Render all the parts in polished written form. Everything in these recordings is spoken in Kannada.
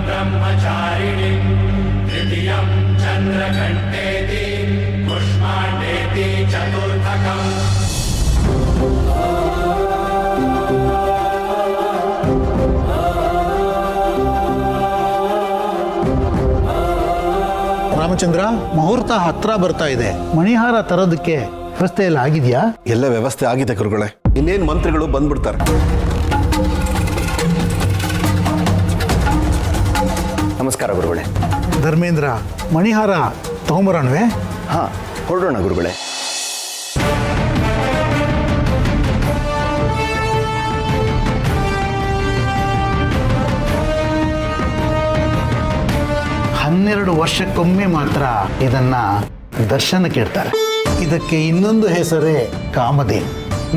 ब्रह्मचारिणीं तृतीयं चन्द्रघण्टेति कुष्माण्डेति चतुर्थकम्। ರಾಮಚಂದ್ರ, ಮುಹೂರ್ತ ಹತ್ರ ಬರ್ತಾ ಇದೆ. ಮಣಿಹಾರ ತರೋದಕ್ಕೆ ವ್ಯವಸ್ಥೆ ಎಲ್ಲ ಆಗಿದೆಯಾ? ಎಲ್ಲ ವ್ಯವಸ್ಥೆ ಆಗಿದೆ ಗುರುಗಳೇ. ಇನ್ನೇನು ಮಂತ್ರಿಗಳು ಬಂದ್ಬಿಡ್ತಾರೆ. ನಮಸ್ಕಾರ ಗುರುಗಳೇ. ಧರ್ಮೇಂದ್ರ, ಮಣಿಹಾರ ತಗೊಂಬರೋಣವೇ? ಹಾ, ಹೊರಡೋಣ ಗುರುಗಳೇ. ಹನ್ನೆರಡು ವರ್ಷಕ್ಕೊಮ್ಮೆ ಮಾತ್ರ ಇದನ್ನ ದರ್ಶನಕ್ಕೆ ಇಡ್ತಾರೆ. ಇದಕ್ಕೆ ಇನ್ನೊಂದು ಹೆಸರೇ ಕಾಮಧೇನು.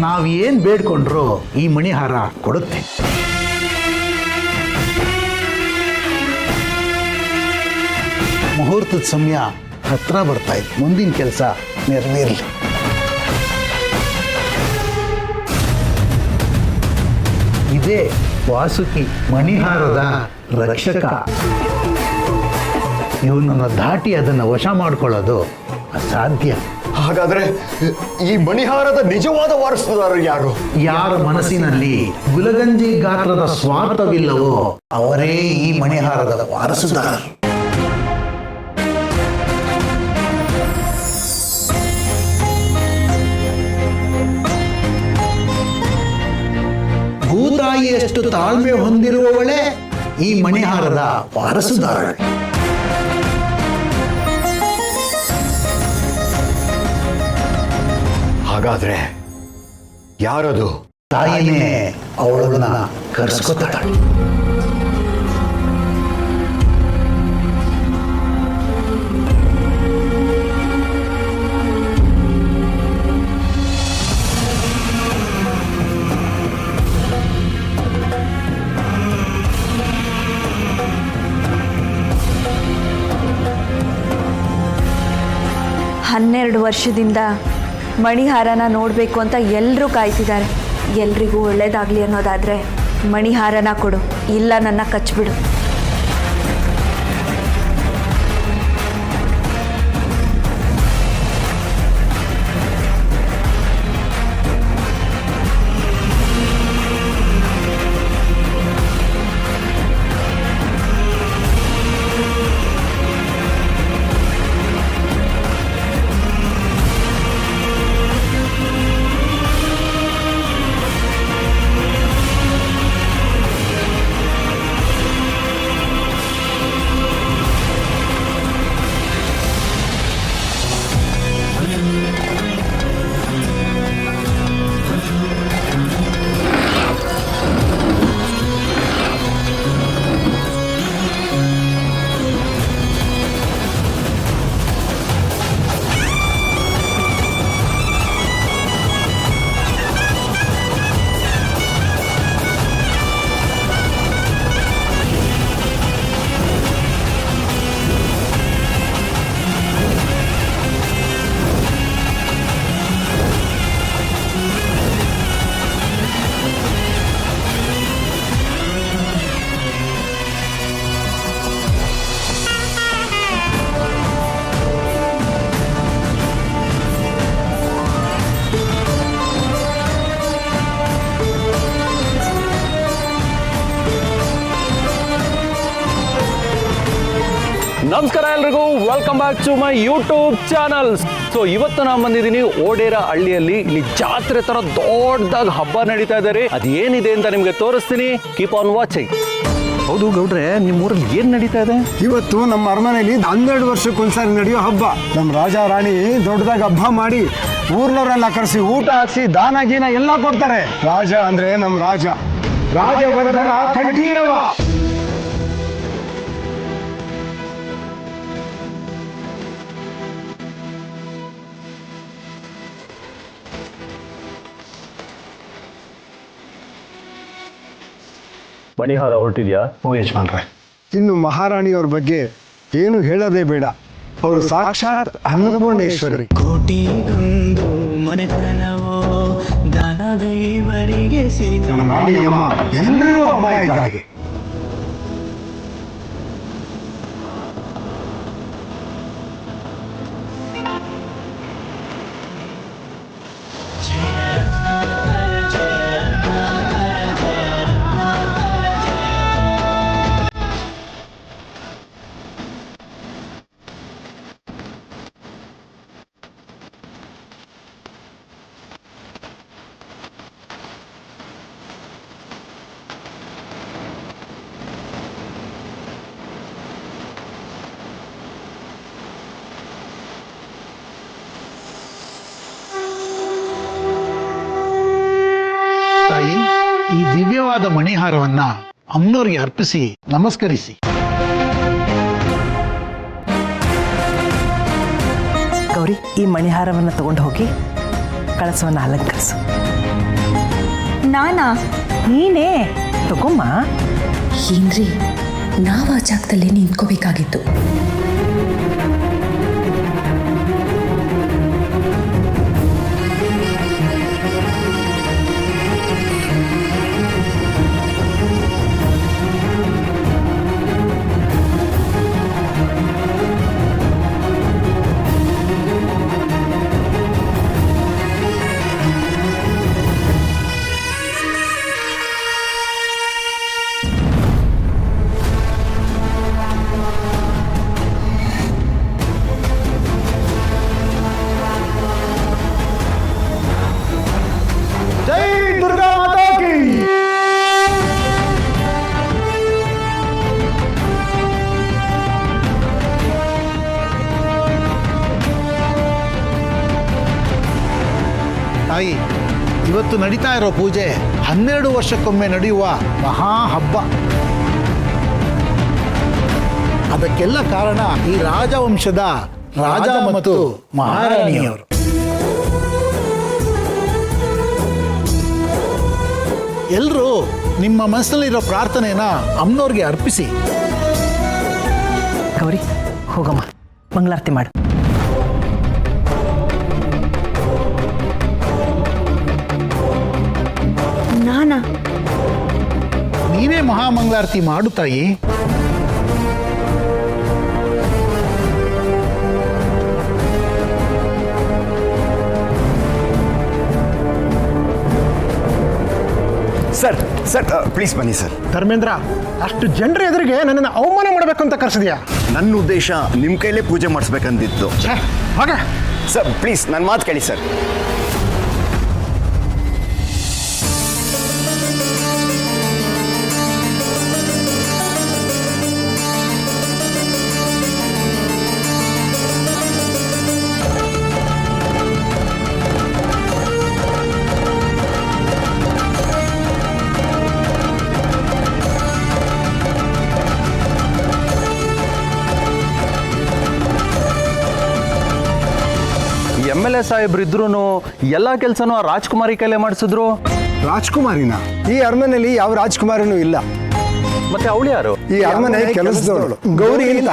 ನಾವೇನ್ ಬೇಡ್ಕೊಂಡ್ರು ಈ ಮಣಿಹಾರ ಕೊಡುತ್ತೆ. ಮುಹೂರ್ತದ ಸಮಯ ಹತ್ರ ಬರ್ತಾ ಇದೆ. ಮುಂದಿನ ಕೆಲಸ ನೆರವೇರಲಿ. ಇದೇ ವಾಸುಕಿ ಮಣಿಹಾರದ ರಕ್ಷಕ. ಇವನನ್ನು ದಾಟಿ ಅದನ್ನು ವಶ ಮಾಡಿಕೊಳ್ಳೋದು ಅಸಾಧ್ಯ. ಹಾಗಾದ್ರೆ ಈ ಮಣಿಹಾರದ ನಿಜವಾದ ವಾರಸುದಾರರು ಯಾರು? ಯಾರ ಮನಸ್ಸಿನಲ್ಲಿ ಗುಲಗಂಜಿ ಗಾತ್ರದ ಸ್ವಾರ್ಥವಿಲ್ಲವೋ ಅವರೇ ಈ ಮಣಿಹಾರದ ವಾರಸುದಾರರು. ಭೂತಾಯಿಯಷ್ಟು ತಾಳ್ಮೆ ಹೊಂದಿರುವವಳೇ ಈ ಮಣಿಹಾರದ ವಾರಸುದಾರಳು. ಹಾಗಾದ್ರೆ ಯಾರದು? ತಾಯಿನೇ ಅವಳನ್ನ ಕರೆಸ್ಕೊತಾಳೆ. ಹನ್ನೆರಡು ವರ್ಷದಿಂದ ಮಣಿಹಾರನ ನೋಡಬೇಕು ಅಂತ ಎಲ್ಲರೂ ಕಾಯ್ತಿದ್ದಾರೆ. ಎಲ್ರಿಗೂ ಒಳ್ಳೇದಾಗಲಿ ಅನ್ನೋದಾದರೆ ಮಣಿಹಾರನ ಕೊಡು, ಇಲ್ಲ ನನ್ನ ಕಚ್ಬಿಡು. ನಮಸ್ಕಾರ ಎಲ್ರಿಗೂ, welcome back to my YouTube channel. So ಇವತ್ತು ನಾನು ಬಂದಿದ್ದೀನಿ ಓಡೇರ ಹಳ್ಳಿಯಲ್ಲಿ. ಇಲ್ಲಿ ಜಾತ್ರೆ ತರ ದೊಡ್ಡದಾಗಿ ಹಬ್ಬ ನಡೀತಾ ಇದ್ದಾರೆ. ಅದು ಏನಿದೆ ಅಂತ ನಿಮಗೆ ತೋರಿಸ್ತೀನಿ. Keep on watching. ಹೌದು ಗೌಡ್ರೆ, ನಿಮ್ಮ ಊರಲ್ಲಿ ಏನು ನಡೀತಾ ಇದೆ? ಇವತ್ತು ನಮ್ಮ ಅರಮನೆಯಲ್ಲಿ 12 ವರ್ಷಕ್ಕೊಂದ್ಸಾರಿ ನಡೆಯೋ ಹಬ್ಬ. ನಮ್ಮ ರಾಜ ರಾಣಿ ದೊಡ್ಡದಾಗಿ ಹಬ್ಬ ಮಾಡಿ ಊರ್ನವರೆಲ್ಲ ಕರೆಸಿ ಊಟ ಹಾಕ್ಸಿ ದಾನ ಗೀನ ಎಲ್ಲ ಕೊಡ್ತಾರೆ. ರಾಜ ಅಂದ್ರೆ ನಮ್ಮ ರಾಜ, ರಾಜವರ್ಧನ ಕಂಠೀರವ. ಮಣಿಹಾರ ಹೊರಟಿದ್ಯಾ? ಓ ಯಜಮಾನ್ರೆ, ಇನ್ನು ಮಹಾರಾಣಿಯವ್ರ ಬಗ್ಗೆ ಏನು ಹೇಳೋದೇ ಬೇಡ. ಅವರು ಸಾಕ್ಷಾತ್ ಅನ್ನಪೂರ್ಣೇಶ್ವರಿ. ಕೋಟಿಗೊಂದು ಮನೆತನವೋ ದಾನದೈವರಿಗೆ ನಮ್ಮ ರಾಣಿಯಮ್ಮ ಎಲ್ಲರೂ ಅಮ್ಮ ಇದ್ದಾಗೆ. ಮಣಿಹಾರವನ್ನ ಅಮ್ಮನವ್ರಿಗೆ ಅರ್ಪಿಸಿ ನಮಸ್ಕರಿಸಿ. ಗೌರಿ, ಈ ಮಣಿಹಾರವನ್ನು ತಗೊಂಡು ಹೋಗಿ ಕಳಸವನ್ನು ಅಲಂಕರಿಸು. ನಾನಾ? ನೀನೇ ತಗೊಮ್ಮ. ಏನ್ರಿ, ನಾವು ಆ ಜಾಗದಲ್ಲಿ ನಿಂತ್ಕೋಬೇಕಾಗಿತ್ತು. ಜೈ ದುರ್ಗಾ ಮಾತಾ ಕಿ. ತಾಯಿ, ಇವತ್ತು ನಡೀತಾ ಇರೋ ಪೂಜೆ 12 ವರ್ಷಕ್ಕೊಮ್ಮೆ ನಡೆಯುವ ಮಹಾ ಹಬ್ಬ. ಅದಕ್ಕೆಲ್ಲ ಕಾರಣ ಈ ರಾಜವಂಶದ ರಾಜ ಮತ್ತು ಮಹಾರಾಣಿಯವರು. ಎಲ್ಲರೂ ನಿಮ್ಮ ಮನಸ್ಸಲ್ಲಿರೋ ಪ್ರಾರ್ಥನೆನ ಅಮ್ಮನವ್ರಿಗೆ ಅರ್ಪಿಸಿ. ಗೌರಿ, ಹೋಗಮ್ಮ, ಮಂಗಳಾರತಿ ಮಾಡು. ನಾನಾ? ನೀನೇ ಮಹಾಮಂಗಳಾರತಿ ಮಾಡು ತಾಯಿ. ಸರ್ ಸರ್ ಪ್ಲೀಸ್ ಬನ್ನಿ ಸರ್. ಧರ್ಮೇಂದ್ರ, ಅಷ್ಟು ಜನರ ಎದುರಿಗೆ ನನ್ನನ್ನು ಅವಮಾನ ಮಾಡಬೇಕು ಅಂತ ಕರೆಸಿದ್ಯಾ? ನನ್ನ ಉದ್ದೇಶ ನಿಮ್ಮ ಕೈಲೇ ಪೂಜೆ ಮಾಡಿಸ್ಬೇಕಂದಿತ್ತು. ಹಾಗೆ ಸರ್ ಪ್ಲೀಸ್ ನನ್ನ ಮಾತು ಕೇಳಿ ಸರ್. MLA ಸಾಹೇಬ್ರು ಇದ್ರು ಎಲ್ಲ ಕೆಲಸನೂ ಆ ರಾಜ್ಕುಮಾರಿ ಕೈಲೇ ಮಾಡಿಸಿದ್ರು. ರಾಜ್ಕುಮಾರಿನ? ಈ ಅರಮನೆಯಲ್ಲಿ ಯಾವ ರಾಜ್ಕುಮಾರಿನೂ ಇಲ್ಲ. ಮತ್ತೆ ಅವಳು ಯಾರು? ಈ ಅರಮನೆ ಕೆಲಸದವಳು ಗೌರಿ ಅಂತ.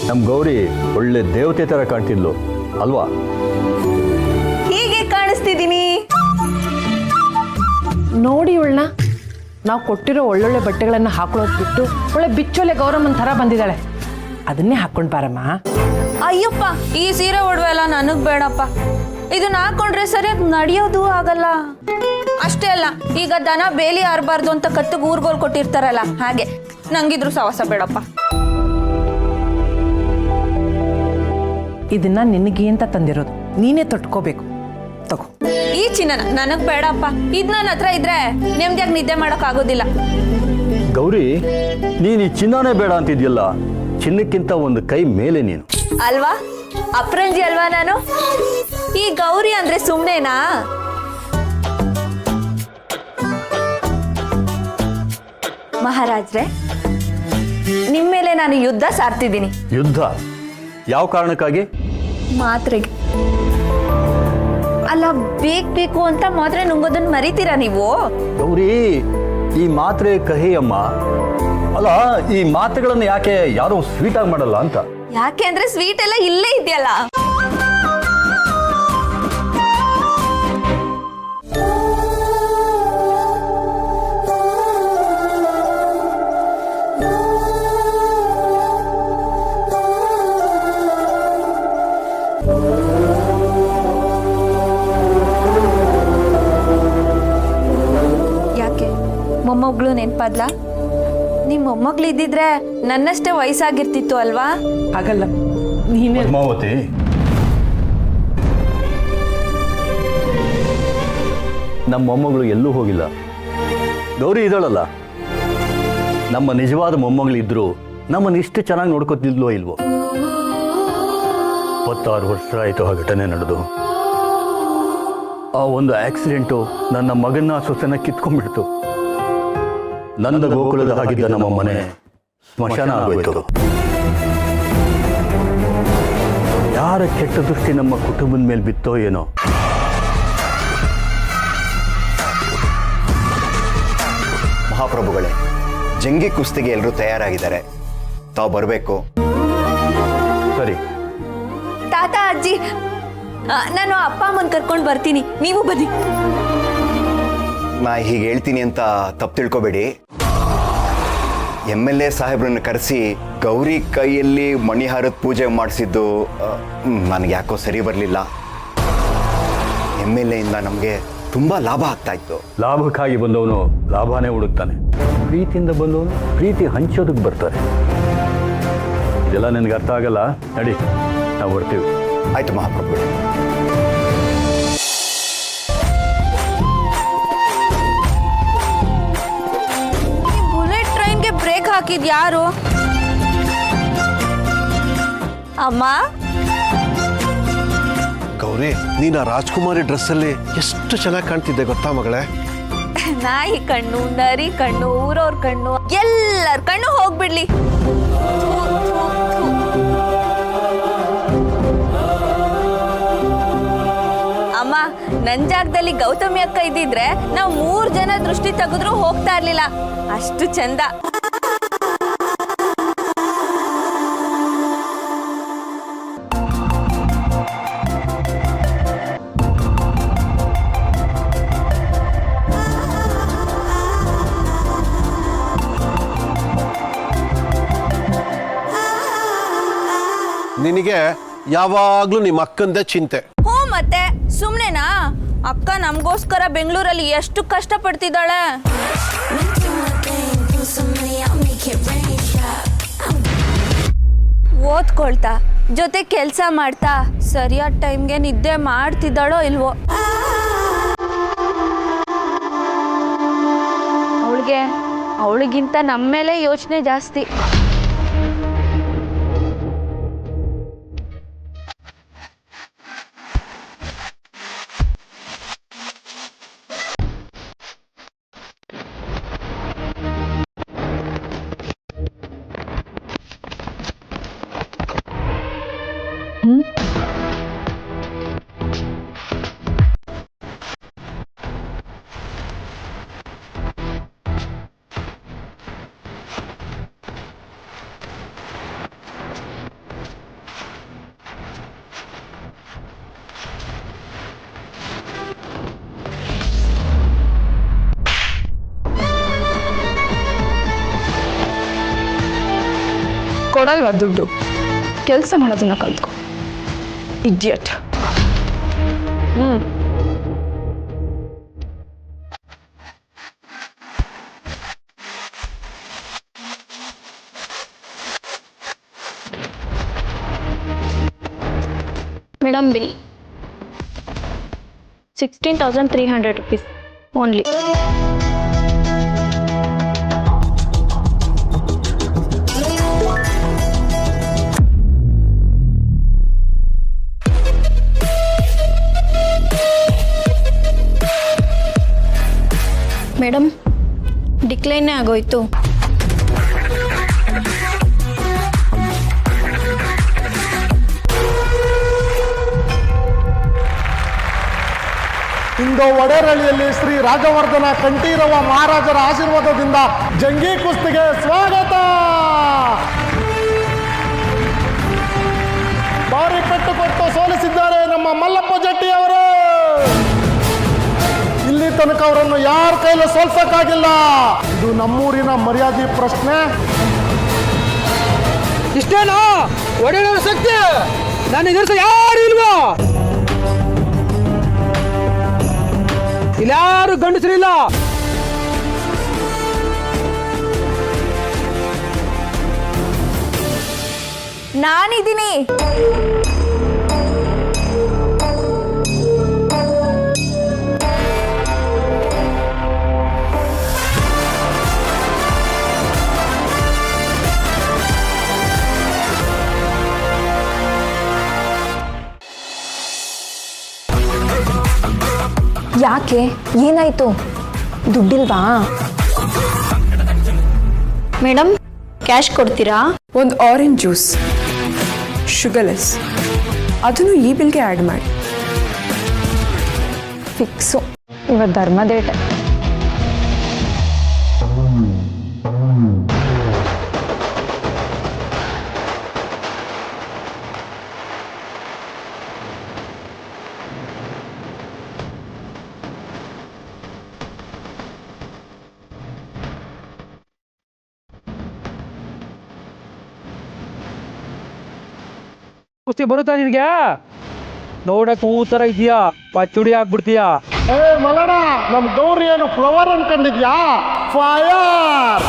ನಮ್ಮ ಗೌರಿ ಒಳ್ಳೆ ದೇವತೆ ತರ ಕಾಣ್ತಿದ್ಲು ಅಲ್ವಾ? ಹೀಗೆ ಕಾಣಿಸ್ತಿದ್ದೀನಿ ನೋಡಿ ಇವಳನ್ನ. ನಾವು ಕೊಟ್ಟಿರೋ ಒಳ್ಳೊಳ್ಳೆ ಬಟ್ಟೆಗಳನ್ನು ಹಾಕೊಳ್ಳೋದು ಬಿಟ್ಟು ಒಳ್ಳೆ ಬಿಚ್ಚೊಲೆ ಗೌರಮ್ಮನ ಥರ ಬಂದಿದ್ದಾಳೆ. ಅದನ್ನೇ ಹಾಕ್ಕೊಂಡು ಬಾರಮ್ಮ. ಅಯ್ಯಪ್ಪ, ಈ ಸೀರೆ ಒಡವೆ ಎಲ್ಲ ನನಗ್ ಬೇಡಪ್ಪ. ಇದನ್ನ ಹಾಕೊಂಡ್ರೆ ಸರಿಯಾಗಿ ನಡೆಯೋದು ಆಗಲ್ಲ. ಅಷ್ಟೇ ಅಲ್ಲ, ಈಗ ದನ ಬೇಲಿ ಆರಬಾರ್ದು ಅಂತ ಕತ್ತಿಗೆ ಊರ್ಗೋಲ್ ಕೊಟ್ಟಿರ್ತಾರಲ್ಲ ಹಾಗೆ. ನಂಗಿದ್ರು ಸವಾಸ ಬೇಡಪ್ಪ. ಇದನ್ನ ನಿನಗೆ ಅಂತ ತಂದಿರೋದು, ನೀನೇ ತೊಟ್ಕೋಬೇಕು. ತಗೋ. ಈ ಚಿನ್ನನ ನನಗ್ ಬೇಡಪ್ಪ. ಇದ್ ನನ್ನ ಹತ್ರ ಇದ್ರೆ ನೆಮ್ಮದಿಯಾಗಿ ನಿದ್ದೆ ಮಾಡಕ್ ಆಗೋದಿಲ್ಲ. ಗೌರಿ, ನೀನು ಈ ಚಿನ್ನನೇ ಬೇಡ ಅಂತಿದ್ಯಲ್ಲ, ಚಿನ್ನಕ್ಕಿಂತ ಒಂದು ಕೈ ಮೇಲೆ ನೀನು ಅಲ್ವಾ? ಅಪ್ರಂಜಿ ಅಲ್ವಾ ನಾನು? ಈ ಗೌರಿ ಅಂದ್ರೆ ಸುಮ್ನೆನಾ? ಮಹಾರಾಜ್ರೆ, ನಿಮ್ಮೇಲೆ ನಾನು ಯುದ್ಧ ಸಾರ್ತಿದ್ದೀನಿ. ಯುದ್ಧ? ಯಾವ ಕಾರಣಕ್ಕಾಗಿ? ಮಾತ್ರೆಗೆ. ಅಲ್ಲ, ಬೇಕು ಅಂತ ಮಾತ್ರೆ ನುಂಗೋದನ್ನ ಮರಿತೀರಾ ನೀವು? ಗೌರಿ, ಈ ಮಾತ್ರೆ ಕಹಿ ಅಮ್ಮ. ಅಲ್ಲ, ಈ ಮಾತ್ರೆಗಳನ್ನು ಯಾಕೆ ಯಾರು ಸ್ವೀಟ್ ಆಗಿ ಮಾಡಲ್ಲ ಅಂತ. ಯಾಕೆ ಅಂದ್ರೆ ಸ್ವೀಟ್ ಎಲ್ಲ ಇಲ್ಲೇ ಇದೆಯಲ್ಲ. ಯಾಕೆ ಮೊಮ್ಮಗಳು ನೆನ್ಪಾದ್ಲಾ? ನಿಮ್ಮ ಮೊಮ್ಮಗಳು ಇದ್ದಿದ್ರೆ ನನ್ನಷ್ಟೇ ವಯಸ್ಸಾಗಿರ್ತಿತ್ತು ಅಲ್ವಾ? ಹಾಗಲ್ಲ, ನೀನೇ. ಪದ್ಮಾವತಿ, ನಮ್ಮ ಮೊಮ್ಮಗಳು ಎಲ್ಲೂ ಹೋಗಿಲ್ಲ. ಗೌರಿ ಇದ್ದಾಳಲ್ಲ, ನಮ್ಮ ನಿಜವಾದ ಮೊಮ್ಮಗಳಿದ್ರು ನಮ್ಮನ್ನು ಇಷ್ಟು ಚೆನ್ನಾಗಿ ನೋಡ್ಕೊತಿದ್ಲೋ ಇಲ್ವೋ? 26 ವರ್ಷ ಆಯಿತು ಆ ಘಟನೆ ನಡೆದು. ಆ ಒಂದು ಆಕ್ಸಿಡೆಂಟು ನನ್ನ ಮಗನ ಸೊಸೆನ ಕಿತ್ಕೊಂಡ್ಬಿಡ್ತು. ನಂದ ಗೋಕುಲದ ಹಾಗಿದ್ದ ನಮ್ಮ ಮನೆ ಸ್ಮಶಾನ ಆಗೋಯ್ತು. ಯಾರ ಕೆಟ್ಟ ದೃಷ್ಟಿ ನಮ್ಮ ಕುಟುಂಬದ ಮೇಲೆ ಬಿತ್ತೋ ಏನೋ. ಮಹಾಪ್ರಭುಗಳೇ, ಜಂಗಿ ಕುಸ್ತಿಗೆ ಎಲ್ಲರೂ ತಯಾರಾಗಿದ್ದಾರೆ, ತಾವು ಬರಬೇಕು. ಸರಿ. ತಾತ ಅಜ್ಜಿ, ನಾನು ಅಪ್ಪ ಅಮ್ಮನ್ ಕರ್ಕೊಂಡು ಬರ್ತೀನಿ, ನೀವು ಬನ್ನಿ. ನಾ ಹೀಗೆ ಹೇಳ್ತೀನಿ ಅಂತ ತಪ್ಪು ತಿಳ್ಕೊಬೇಡಿ. MLA ಸಾಹೇಬ್ರನ್ನ ಕರೆಸಿ ಗೌರಿ ಕೈಯಲ್ಲಿ ಮಣಿಹಾರದ ಪೂಜೆ ಮಾಡಿಸಿದ್ದು ನನಗೆ ಯಾಕೋ ಸರಿ ಬರಲಿಲ್ಲ. MLA ಇಂದ ನಮಗೆ ತುಂಬ ಲಾಭ ಆಗ್ತಾ ಇತ್ತು. ಲಾಭಕ್ಕಾಗಿ ಬಂದವನು ಲಾಭನೇ ಹುಡುಕ್ತಾನೆ, ಪ್ರೀತಿಯಿಂದ ಬಂದವನು ಪ್ರೀತಿ ಹಂಚೋದಕ್ಕೆ ಬರ್ತಾರೆ. ಇದೆಲ್ಲ ನನಗೆ ಅರ್ಥ ಆಗಲ್ಲ. ನಡಿ, ನಾವು ಬರ್ತೀವಿ. ಆಯ್ತು ಮಹಾಪ್ರಭುಗಳೇ. ಬುಲೆಟ್ ಟ್ರೈನ್ಗೆ ಬ್ರೇಕ್ ಹಾಕಿದ್ ಯಾರು? ಅಮ್ಮ, ಗೌರಿ, ನೀನು ಆ ರಾಜ್ಕುಮಾರಿ ಡ್ರೆಸ್ಸಲ್ಲಿ ಎಷ್ಟು ಚೆನ್ನಾಗಿ ಕಾಣ್ತಿದ್ದೆ ಗೊತ್ತಾ ಮಗಳೇ? ನಾಯಿ ಕಣ್ಣು, ನರಿ ಕಣ್ಣು, ಊರವ್ರ ಕಣ್ಣು, ಎಲ್ಲರ ಕಣ್ಣು ಹೋಗ್ಬಿಡ್ಲಿ. ಅಮ್ಮ, ನನ್ ಜಾಗದಲ್ಲಿ ಗೌತಮಿ ಅಕ್ಕ ಇದ್ದಿದ್ರೆ ನಾವು 3 ಜನ ದೃಷ್ಟಿ ತೆಗೆದ್ರೂ ಹೋಗ್ತಾ ಇರ್ಲಿಲ್ಲ, ಅಷ್ಟು ಚಂದ. ನಿನಗೆ ಯಾವಾಗ್ಲೂ ನಿಮ್ಮ ಅಕ್ಕಂದೇ ಚಿಂತೆ. ಹ್ಞೂ, ಮತ್ತೆ ಸುಮ್ನೆನಾ? ಅಕ್ಕ ನಮಗೋಸ್ಕರ ಬೆಂಗಳೂರಲ್ಲಿ ಎಷ್ಟು ಕಷ್ಟ ಪಡ್ತಿದ್ದಾಳೆ. ಓದ್ಕೊಳ್ತಾ, ಜೊತೆ ಕೆಲಸ ಮಾಡ್ತಾ, ಸರಿಯಾದ ಟೈಮ್ಗೆ ನಿದ್ದೆ ಮಾಡ್ತಿದ್ದಾಳೋ ಇಲ್ವೋ? ಅವಳಿಗಿಂತ ನಮ್ಮ ಮೇಲೆ ಯೋಚನೆ ಜಾಸ್ತಿ. ಕೊಡಲ್ವಾ ದುಡ್ಡು? ಕೆಲಸ ಮಾಡೋದನ್ನ ಕಲ್ತ್ಕೊ, idiot. Madam, bill 16,300 rupees only. Madam, ಡಿಕ್ಲೈನೇ ಆಗೋಯ್ತು. ಇಂದು ಒಡೆರಳ್ಳಿಯಲ್ಲಿ ಶ್ರೀ ರಾಜವರ್ಧನ ಕಂಠೀರವ ಮಹಾರಾಜರ ಆಶೀರ್ವಾದದಿಂದ ಜಂಗಿ ಕುಸ್ತಿಗೆ ಸ್ವಾಗತ. ಭಾರಿ ಪೆಟ್ಟು ಕೊಟ್ಟು ಸೋಲಿಸಿದ್ದಾರೆ ನಮ್ಮ ಮಲ್ಲಪ್ಪ ಜಟ್ಟಿ ಅವರು. ಇಲ್ಲಿ ತನಕ ಅವರನ್ನು ಯಾರ ಕೈಲೂ ಸೋಲ್ಸಕ್ಕಾಗಿಲ್ಲ. ಇದು ನಮ್ಮೂರಿನ ಮರ್ಯಾದೆ ಪ್ರಶ್ನೆ. ಇಷ್ಟೇನಾ ಒಡೆಯರ ಶಕ್ತಿ? ನಾನು ಎದುರಿಸ ಯಾರು ಇಲ್ವಾ? ಇಲ್ಲಾರು ಗಂಡಸರಿಲ್ಲ. ನಾನಿದ್ದೀನಿ. ಯಾಕೆ ಏನಾಯ್ತು? ದುಡ್ಡಿಲ್ವಾ? ಮೇಡಮ್ ಕ್ಯಾಶ್ ಕೊಡ್ತೀರಾ? ಒಂದು ಆರೆಂಜ್ ಜ್ಯೂಸ್ ಶುಗರ್ಲೆಸ್, ಅದನ್ನು ಈ ಬಿಲ್ಗೆ ಆ್ಯಡ್ ಮಾಡಿ. ಫಿಕ್ಸು, ಇವತ್ತು ಧರ್ಮದೇಟ. ಕುಸ್ತಿ ಬರುತ್ತಾ ನಿನಗೆ? ನೋಡಕ್ಕೆ ಹೂ ಥರ ಇದೆಯಾ, ಪಚ್ಚುಡಿ ಆಗ್ಬಿಡ್ತೀಯಾ? ಮಲಡ ನಮ್ ಗೌರಿ ಏನು ಫ್ಲವರ್ ಅನ್ಕೊಂಡಿದ್ಯಾ? ಫೈರ್!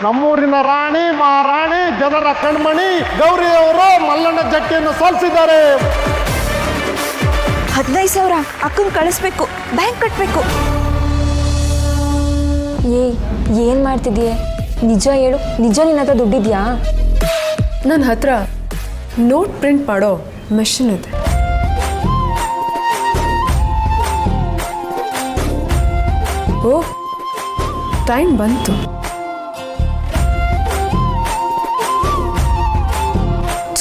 ನಮ್ಮೂರಿನ ರಾಣಿ ಮಹಾರಾಣಿ ಜನರ ಕಣ್ಮಣಿ ಗೌರಿಯವರು ಮಲ್ಲಣ್ಣ ಜಟ್ಟಿಯನ್ನು ಸೋಲಿಸಿದ್ದಾರೆ. 15,000 ಅಕ್ಕಂಗೆ ಕಳಿಸ್ಬೇಕು, ಬ್ಯಾಂಕ್ ಕಟ್ಟಬೇಕು. ಏನ್ ಮಾಡ್ತಿದೀಯ? ನಿಜ ಹೇಳು, ನಿಜ ನಿನ್ನ ಹತ್ರ ದುಡ್ಡಿದ್ಯಾ? ನನ್ನ ಹತ್ರ ನೋಟ್ ಪ್ರಿಂಟ್ ಮಾಡೋ ಮೆಷಿನ್ ಇದೆ. ಓ, ಟೈಮ್ ಬಂತು.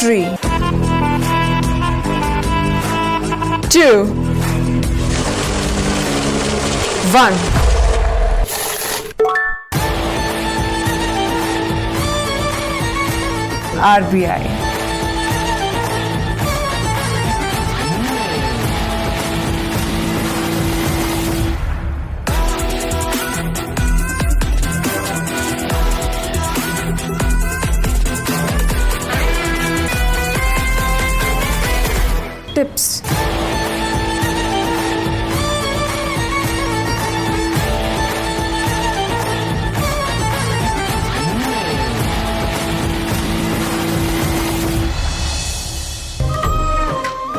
3, 2, 1. RBI. Tips.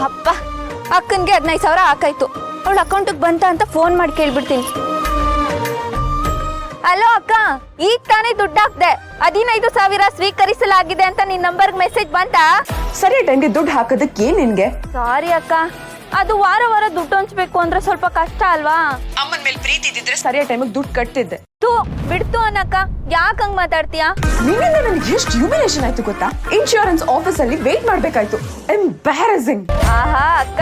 ಅಪ್ಪ, ಅಕ್ಕನ್ಗೆ 15,000 ಹಾಕಾಯ್ತು. ಅವಳ ಅಕೌಂಟಿಗೆ ಬಂತ ಅಂತ ಫೋನ್ ಮಾಡಿ ಕೇಳ್ಬಿಡ್ತೀನಿ. ಹಲೋ ಅಕ್ಕ, ಈಗ ತಾನೇ ದುಡ್ಡು ಹಾಕ್ದೆ. 15,000 ಸ್ವೀಕರಿಸಲಾಗಿದೆ ಅಂತ ನಿನ್ ನಂಬರ್ಗೆ ಮೆಸೇಜ್ ಬಂತಾ? ಸರಿ ಟೈಮ್ಗೆ ದುಡ್ಡು ಹಾಕೋದಕ್ಕೆ ಏನ್ ನಿನ್ಗೆ? ಸಾರಿ ಅಕ್ಕ, ಅದು ವಾರ ವಾರ ದುಡ್ಡು ಹಂಚ್ಬೇಕು ಅಂದ್ರೆ ಸ್ವಲ್ಪ ಕಷ್ಟ ಅಲ್ವಾ? ಅಮ್ಮನ ಮೇಲೆ ಪ್ರೀತಿ ಇದ್ದಿದ್ರೆ ಸರಿಯಾದ ಟೈಮಿಗೆ ದುಡ್ಡು ಕಟ್ತಿದ್ದೆ. ಬಿಡ್ತು ಅನ್ನಕ್ಕ, ಯಾಕೆ ಹಂಗ್ ಮಾತಾಡ್ತೀಯಾ? ನಿನ್ನಿಂದ ನನಗೆ ಎಷ್ಟು ಹ್ಯೂಮಿಲೇಷನ್ ಆಯ್ತು ಗೊತ್ತಾ? ಇನ್ಶೂರೆನ್ಸ್ ಆಫೀಸ್ ಅಲ್ಲಿ ವೇಟ್ ಮಾಡ್ಬೇಕಾಯ್ತು. ಎಂಬ್ಯಾರಸಿಂಗ್. ಆಹಾ ಅಕ್ಕ,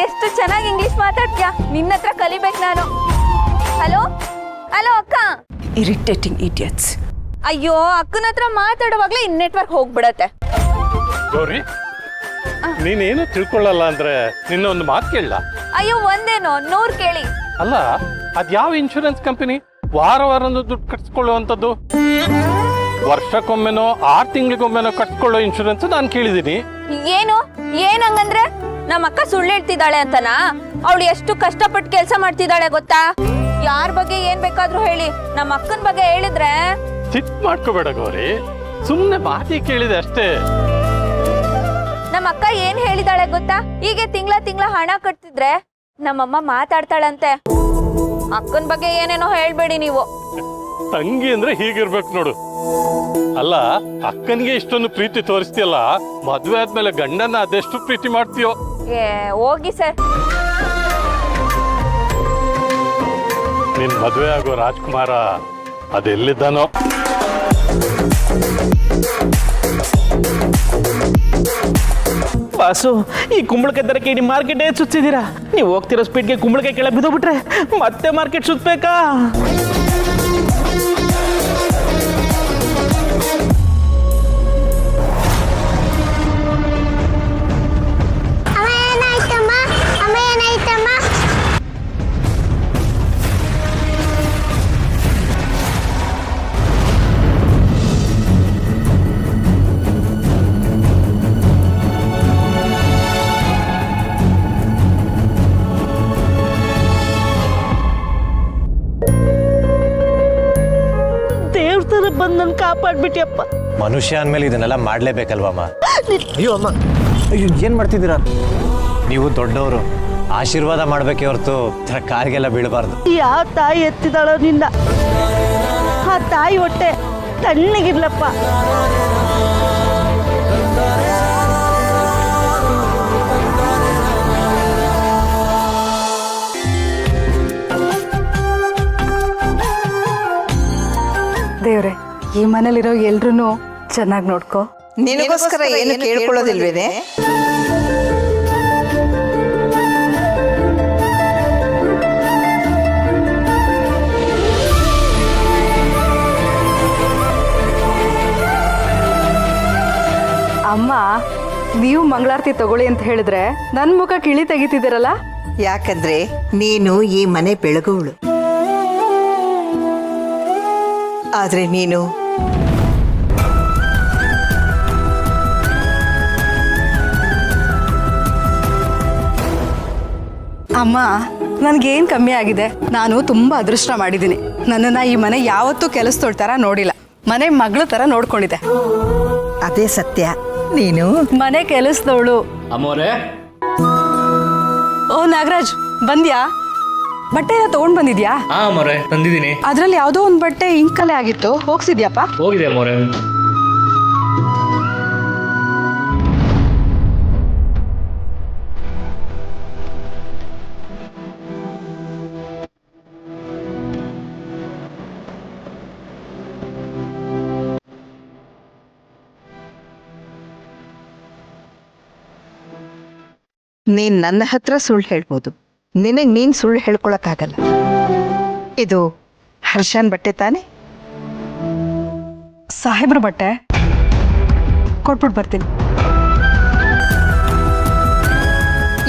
ಎಷ್ಟು ಚೆನ್ನಾಗಿ ಇಂಗ್ಲಿಷ್ ಮಾತಾಡ್ತೀಯಾ. ನಿನ್ನ ಹತ್ರ ಕಲಿಬೇಕು ನಾನು. ಹಲೋ ಹಲೋ ಅಕ್ಕ. Irritating idiots. ಅಯ್ಯೋ, ಅಕ್ಕನ ಹತ್ರ ಮಾತಾಡುವಾಗ್ಲೇ ಇನ್ ನೆಟ್ವರ್ಕ್ ಹೋಗ್ಬಿಡತ್ತೆ. ಗೌರಿ, ನೀನೇನು ತಿಳ್ಕೊಳ್ಳಲ್ಲ ಅಂದ್ರೆ ನಿನ್ನ ಒಂದು ಮಾತು ಕೇಳಲ್ಲ? ಅಯ್ಯೋ, ಒಂದೇನೋ 100 ಕೇಳಿ. ಅಲ್ಲ, ಅದ್ಯಾವ ಇನ್ಶೂರೆನ್ಸ್ ಕಂಪನಿ ವಾರ ವಾರ ದುಡ್ಡು ಕಟ್ಸ್ಕೊಳ್ಳುವಂಥದ್ದು? ವರ್ಷಕ್ಕೊಮ್ಮೆನೋ 6 ತಿಂಗಳಿಗೊಮ್ಮೆನೋ ಕಟ್ಸ್ಕೊಳ್ಳೋ ಇನ್ಶೂರೆನ್ಸ್ ನಾನು ಕೇಳಿದ್ದೀನಿ. ಏನು ಏನಂಗಂದ್ರೆ ನಮ್ಮ ಅಕ್ಕ ಸುಳ್ಳು ಹೇಳ್ತಿದ್ದಾಳೆ ಅಂತನಾ? ಅವಳು ಎಷ್ಟು ಕಷ್ಟಪಟ್ಟು ಕೆಲಸ ಮಾಡ್ತಿದ್ದಾಳೆ ಗೊತ್ತಾ? ಯಾರ ಬಗ್ಗೆ ಏನ್ ಬೇಕಾದ್ರೂ ಹೇಳಿ, ನಮ್ಮ ಅಕ್ಕನ ಬಗ್ಗೆ ಹೇಳಿದ್ರೆ ಸಿಟ್ ಮಾಡ್ಕೋಬೇಡ ಗೌರಿ, ಸುಮ್ಮನೆ ಮಾತಿ ಕೇಳಿದೆ ಅಷ್ಟೇ. ನಮ್ಮ ಅಕ್ಕ ಏನ್ ಹೇಳಿದಾಳೆ ಗೊತ್ತಾ? ಹೀಗೆ ತಿಂಗಳ ಹಣ ಕಟ್ತಿದ್ರೆ ನಮ್ಮಮ್ಮ ಮಾತಾಡ್ತಾಳಂತೆ. ಅಕ್ಕನ ಬಗ್ಗೆ ಏನೇನೋ ಹೇಳ್ಬೇಡಿ ನೀವು. ತಂಗಿ ಅಂದ್ರೆ ಹೀಗಿರ್ಬೇಕು ನೋಡು. ಅಲ್ಲ, ಅಕ್ಕನಿಗೆ ಇಷ್ಟೊಂದು ಪ್ರೀತಿ ತೋರಿಸ್ತೀಯಲ್ಲ, ಮದ್ವೆ ಆದ್ಮೇಲೆ ಗಂಡನ ಅದೆಷ್ಟು ಪ್ರೀತಿ ಮಾಡ್ತೀಯೋ? ಹೋಗಿ ಸರ್. ನಿನ್ ಮದ್ವೆ ಆಗೋ ರಾಜ್ಕುಮಾರ ಅದೆಲ್ಲಿದ್ದಾನೋ? ಬಾಸು, ಈ ಕುಂಬಳಕಾಯಿ ತರಕ್ಕೆ ಇಡೀ ಮಾರ್ಕೆಟ್ ಸುತ್ತಿದ್ದೀರಾ. ನೀವು ಹೋಗ್ತಿರೋ ಸ್ಪೀಡ್ಗೆ ಕುಂಬಳಕಾಯಿ ಕೆಳಗೆ ಬಿದ್ದೋಗ್ಬಿಟ್ರೆ ಮತ್ತೆ ಮಾರ್ಕೆಟ್ ಸುತ್ತಬೇಕಾ? ತಕ್ಷಣ ಬಂದು ನನ್ನ ಕಾಪಾಡ್ಬಿಟ್ಟಿಯಪ್ಪ. ಮನುಷ್ಯ ಅಂದಮೇಲೆ ಇದನ್ನೆಲ್ಲ ಮಾಡಲೇಬೇಕಲ್ವಮ್ಮ? ಅಯ್ಯೋ ಅಮ್ಮ, ಅಯ್ಯೋ ಏನು ಮಾಡ್ತಿದ್ದೀರಾ ನೀವು? ದೊಡ್ಡವರು ಆಶೀರ್ವಾದ ಮಾಡಬೇಕೇ ಹೊರತು ಕಾರಿಗೆಲ್ಲ ಬೀಳಬಾರ್ದು. ಯಾವ ತಾಯಿ ಎತ್ತಿದಾಳೋ ನಿನ್ನ, ಆ ತಾಯಿ ಹೊಟ್ಟೆ ತಣ್ಣಗಿರ್ಲಪ್ಪ. ದೇವ್ರೆ, ಈ ಮನೇಲಿರೋ ಎಲ್ರೂ ಚೆನ್ನಾಗಿ ನೋಡ್ಕೋ. ನಿನಗೋಸ್ಕರ ಏನು ಕೇಳ್ಕೊಳ್ಳೋದಿಲ್ವೇನೆ? ಅಮ್ಮ, ನೀವು ಮಂಗಳಾರತಿ ತಗೊಳ್ಳಿ ಅಂತ ಹೇಳಿದ್ರೆ ನನ್ನ ಮುಖ ಕಿಳಿ ತೆಗಿತಿದ್ದೀರಲ್ಲ? ಯಾಕಂದ್ರೆ ನೀನು ಈ ಮನೆ ಬೆಳಗುವಳು. ಆದ್ರೆ ನೀನು ಅಮ್ಮ, ನನಗೇನು ಕಮ್ಮಿ ಆಗಿದೆ? ನಾನು ತುಂಬ ಅದೃಷ್ಟ ಮಾಡಿದ್ದೀನಿ. ನನ್ನನ್ನು ಈ ಮನೆ ಯಾವತ್ತೂ ಕೆಲಸದೋಳ್ ಥರ ನೋಡಿಲ್ಲ, ಮನೆ ಮಗಳ ಥರ ನೋಡ್ಕೊಂಡಿದೆ. ಅದೇ ಸತ್ಯ. ನೀನು ಮನೆ ಕೆಲಸದವಳು. ಅಮ್ಮೋರೆ, ಓ ನಾಗರಾಜ್, ಬಂದ್ಯಾ? ಬಟ್ಟೆ ಎಲ್ಲ ತಗೊಂಡ್ ಬಂದಿದ್ಯಾ? ಹಾ ಅಮ್ಮೋರೆ, ತಂದಿದ್ದೀನಿ. ಅದ್ರಲ್ಲಿ ಯಾವುದೋ ಒಂದು ಬಟ್ಟೆ ಇಂಕಲ್ಲೇ ಆಗಿತ್ತು, ಹೋಗ್ಸಿದ್ಯಪ್ಪ? ಹೋಗಿದೆ ಅಮ್ಮೋರೆ. ನೀನ್ ನನ್ನ ಹತ್ರ ಸುಳ್ಳು ಹೇಳ್ಬೋದು, ನಿನಗೆ ನೀನ್ ಸುಳ್ಳು ಹೇಳ್ಕೊಳಕ್ಕಾಗಲ್ಲ. ಇದು ಹರ್ಷನ್ ಬಟ್ಟೆ ತಾನೆ? ಸಾಹೇಬ್ರ ಬಟ್ಟೆ ಕೊಟ್ಬಿಟ್ಟು ಬರ್ತೀನಿ.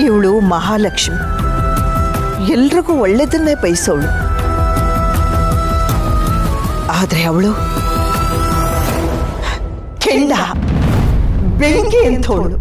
ಇವಳು ಮಹಾಲಕ್ಷ್ಮಿ, ಎಲ್ರಿಗೂ ಒಳ್ಳೆದನ್ನೇ ಬಯಸೋಳು. ಆದ್ರೆ ಅವಳು ಕೆಂಡ, ಬೆಂಕಿ ಅಂಥವಳು.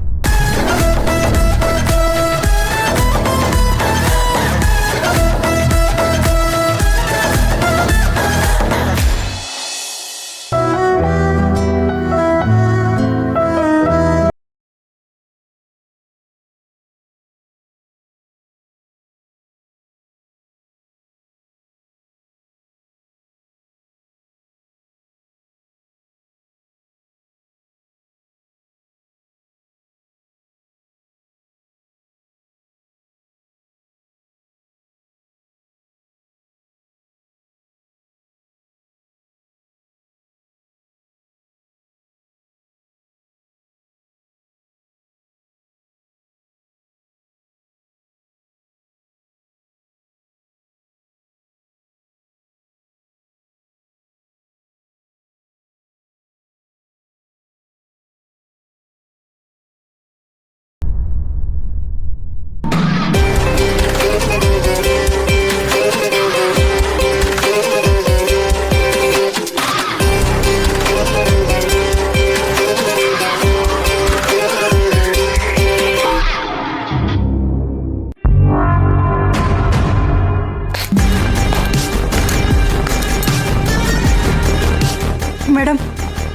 ಮೇಡಮ್,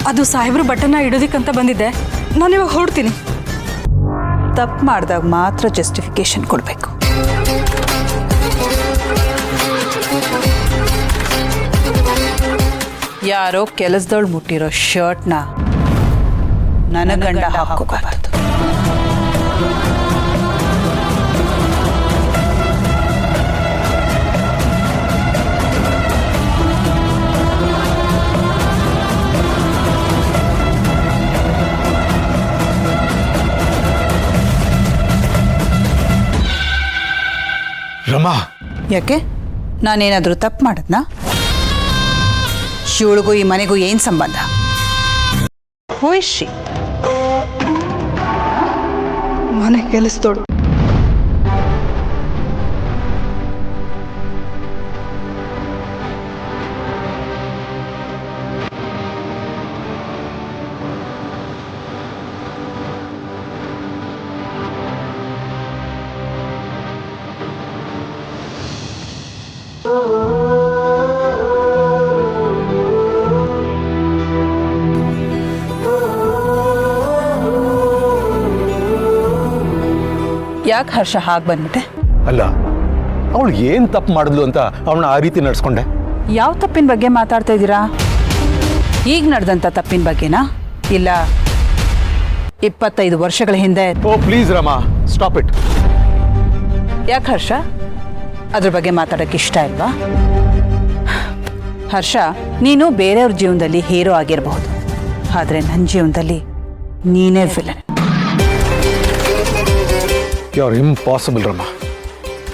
ಅದು ಸಾಹೇಬ್ರ ಬಟ್ಟೆನ ಇಡೋದಿಕ್ಕಂತ ಬಂದಿದ್ದೆ, ನಾನು ಇವಾಗ ಹೊರಡ್ತೀನಿ. ತಪ್ಪು ಮಾಡಿದಾಗ ಮಾತ್ರ ಜಸ್ಟಿಫಿಕೇಶನ್ ಕೊಡಬೇಕು. ಯಾರೋ ಕೆಲಸದವಳು ಮುಟ್ಟಿರೋ ಶರ್ಟ್ನ ನನ್ನ ಗಂಡ ಹಾಕೋಬಾರ್ದು. ರಮಾ, ಯಾಕೆ? ನಾನೇನಾದರೂ ತಪ್ಪು ಮಾಡಿದ್ನಾ? ಇವಳಿಗೂ ಈ ಮನೆಗೂ ಏನು ಸಂಬಂಧ? ಹೋಯ್ಶಿ ಮನೆ ಕೆಲಸದೋಳು. ಯಾಕೆ ಹರ್ಷ ಹಾಗೆ ಬಂದ್ಬಿಟ್ಟೆ? ಅಲ್ಲ ಅವಳು ಏನು ತಪ್ಪು ಮಾಡಿದ್ಲು ಅಂತ ಅವಳನ್ನ ಆ ರೀತಿ ನಡ್ಸ್ಕೊಂಡೆ. ಯಾವ ತಪ್ಪಿನ ಬಗ್ಗೆ ಮಾತಾಡ್ತಾ ಇದ್ದೀರಾ? ಈಗ ನಡೆದಂಥ ತಪ್ಪಿನ ಬಗ್ಗೆನಾ, ಇಲ್ಲ 25 ವರ್ಷಗಳ ಹಿಂದೆ? ಓ ಪ್ಲೀಸ್ ರಾಮ, ಸ್ಟಾಪ್ ಇಟ್. ಯಾಕೆ ಹರ್ಷ ಅದ್ರ ಬಗ್ಗೆ ಮಾತಾಡೋಕ್ಕೆ ಇಷ್ಟ ಇಲ್ವಾ? ಹರ್ಷ, ನೀನು ಬೇರೆಯವ್ರ ಜೀವನದಲ್ಲಿ ಹೀರೋ ಆಗಿರಬಹುದು, ಆದರೆ ನನ್ನ ಜೀವನದಲ್ಲಿ ನೀನೇ villain. You are impossible Ramma.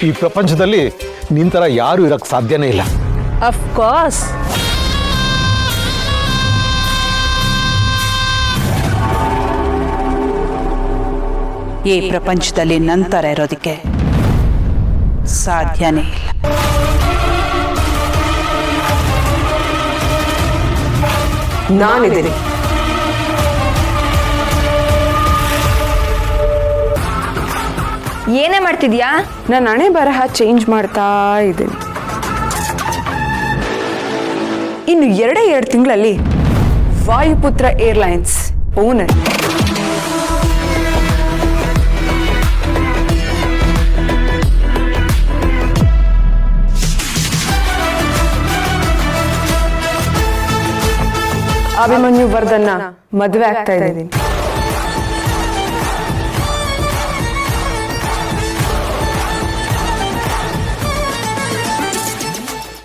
ಈ ಪ್ರಪಂಚದಲ್ಲಿ ನಿನ್ ಥರ ಯಾರು ಇರಕ್ಕೆ ಸಾಧ್ಯನೇ ಇಲ್ಲ. Of course. ಈ ಪ್ರಪಂಚದಲ್ಲಿ ನಂತರ ಇರೋದಕ್ಕೆ ಸಾಧ್ಯನೇ ಇಲ್ಲ. ನಾನಿದ್ದೀನಿ. ಏನೇ ಮಾಡ್ತಿದ್ಯಾ? ನಾನು ಹಣೆ ಬರಹ ಚೇಂಜ್ ಮಾಡ್ತಾ ಇದ್ದೀನಿ. ಇನ್ನು 2 ತಿಂಗಳಲ್ಲಿ ವಾಯುಪುತ್ರ ಏರ್ಲೈನ್ಸ್ ಓನರ್. ಅಭಿಮನ್ಯು ವರ್ಧನ್ನ ಮದುವೆ ಆಗ್ತಾ ಇದ್ದೀನಿ.